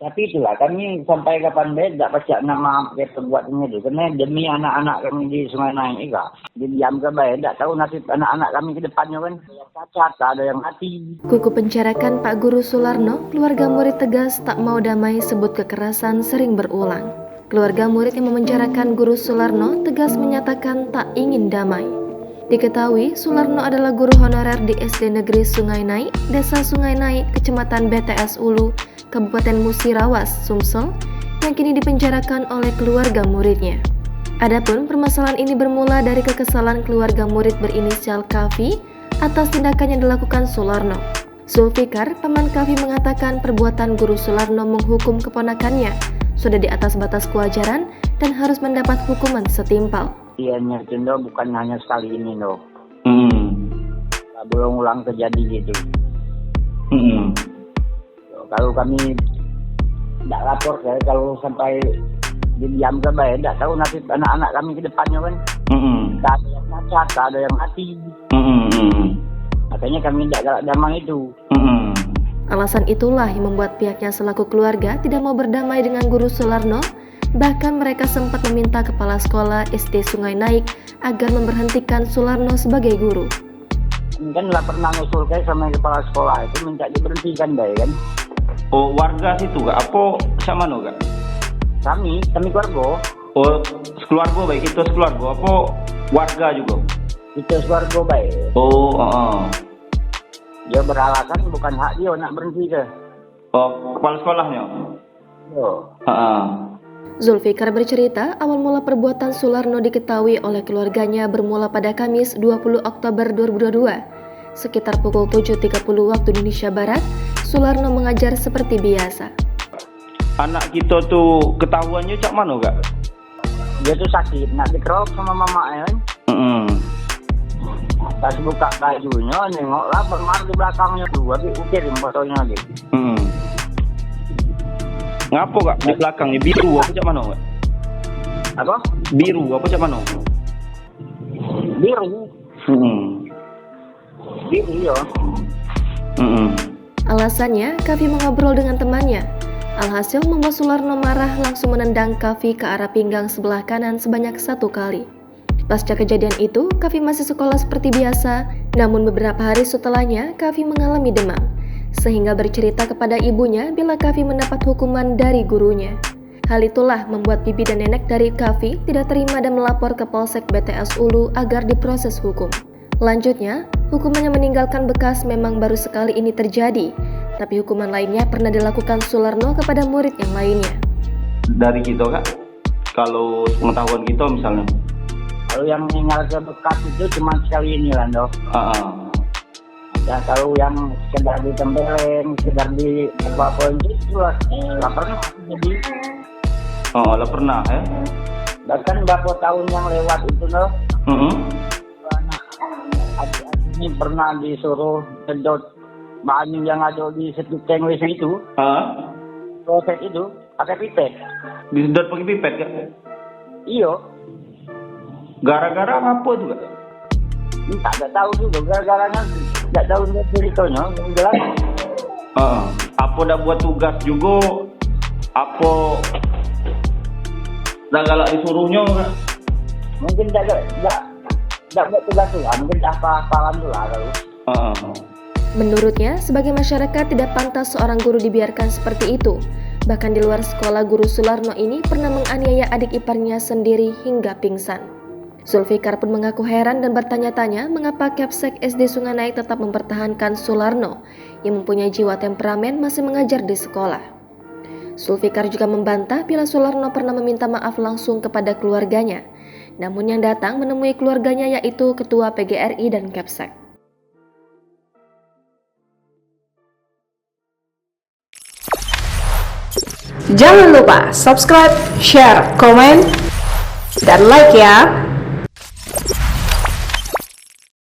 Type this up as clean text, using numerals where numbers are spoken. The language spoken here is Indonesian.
Tapi itulah kami sampai kapan tidak baca nama perbuatannya itu. Karena demi anak-anak kami di Sungai Naik juga. Diam ke baik, tidak tahu nasib anak-anak kami ke depannya kan. Ada yang cacat, ada yang mati. Kuku pencerakan Pak Guru Sularno, keluarga murid tegas tak mau damai sebut kekerasan sering berulang. Keluarga murid yang memenjarakan Guru Sularno tegas menyatakan tak ingin damai. Diketahui Sularno adalah guru honorer di SD Negeri Sungai Naik, Desa Sungai Naik, Kecamatan BTS Ulu, Kabupaten Musirawas, Sumsel, yang kini dipenjarakan oleh keluarga muridnya. Adapun permasalahan ini bermula dari kekesalan keluarga murid berinisial Kavi atas tindakan yang dilakukan Sularno. Zulfikar, paman Kavi, mengatakan perbuatan Guru Sularno menghukum keponakannya sudah di atas batas kewajaran dan harus mendapat hukuman setimpal. Ianya itu bukan hanya sekali ini belum ulang terjadi gitu. Kalau kami tidak lapor, kalau sampai diam ke baik, tidak tahu nasib anak-anak kami ke depannya kan. Tak ada yang cacat, tak ada yang mati. Makanya kami tidak galak damai itu. Alasan itulah yang membuat pihaknya selaku keluarga tidak mau berdamai dengan Guru Sularno. Bahkan mereka sempat meminta kepala sekolah SD Sungai Naik agar memberhentikan Sularno sebagai guru. Kan lah pernah ngusul sama kepala sekolah itu minta diberhentikan deh kan. Oh, warga situ gak? Apa sama no gak? Kami keluarga. Oh, sekeluarga baik, itu sekeluarga. Apa warga juga? Itu sekeluarga baik. Oh, Dia beralasan bukan hak dia nak berhenti ke. Oh, kepala sekolahnya? Zulfikar bercerita awal mula perbuatan Sularno diketahui oleh keluarganya bermula pada Kamis 20 Oktober 2022. Sekitar pukul 7.30 waktu Indonesia Barat, Sularno mengajar seperti biasa. Anak kita tuh ketahuannya cak mana gak? Dia tuh sakit, nak dikerok sama mama kan. Pas buka bajunya, nengoklah bermar di belakangnya tuh. Tapi kirim fotonya gitu. Ngapa gak di belakangnya biru apa cak mana gak? Apa? Biru apa cak mana? Biru. Biru ya. Alasannya, Kavi mengobrol dengan temannya. Alhasil membuat Sularno marah langsung menendang Kavi ke arah pinggang sebelah kanan sebanyak 1 kali. Pasca kejadian itu, Kavi masih sekolah seperti biasa, namun beberapa hari setelahnya Kavi mengalami demam, sehingga bercerita kepada ibunya bila Kavi mendapat hukuman dari gurunya. Hal itulah membuat bibi dan nenek dari Kavi tidak terima dan melapor ke Polsek BTS Ulu agar diproses hukum. Lanjutnya, hukumannya meninggalkan bekas memang baru sekali ini terjadi, tapi hukuman lainnya pernah dilakukan Sularno kepada murid yang lainnya. Dari kita kak, kalau pengetahuan kita misalnya? Kalau yang meninggal bekas itu cuma sekali ini lah dok. Ya kalau yang sekedar ditempelin, sekedar di apa-apa itu lah pernah jadi. Oh, lah pernah Bahkan beberapa tahun yang lewat itu dok. Adik-adik ini pernah disuruh sedot bahan yang ada di setukeng WC itu. Proses itu pakai pipet. Disedot pakai pipet kak? Iya. Gara-gara apa tuh kak? Tak tahu juga gara-garanya, tak tahu ceritanya. Jelas. Apa dah buat tugas juga? Apa dah galak disuruhnya kak? Mungkin tak buat tugas tu lah. Mungkin apa-apaan tu lah kalau. Menurutnya, sebagai masyarakat tidak pantas seorang guru dibiarkan seperti itu. Bahkan di luar sekolah, Guru Sularno ini pernah menganiaya adik iparnya sendiri hingga pingsan. Zulfikar pun mengaku heran dan bertanya-tanya mengapa Kapsek SD Sungai Naik tetap mempertahankan Sularno yang mempunyai jiwa temperamen masih mengajar di sekolah. Zulfikar juga membantah bila Sularno pernah meminta maaf langsung kepada keluarganya. Namun yang datang menemui keluarganya yaitu Ketua PGRI dan Kapsek. Jangan lupa subscribe, share, komen, dan like ya.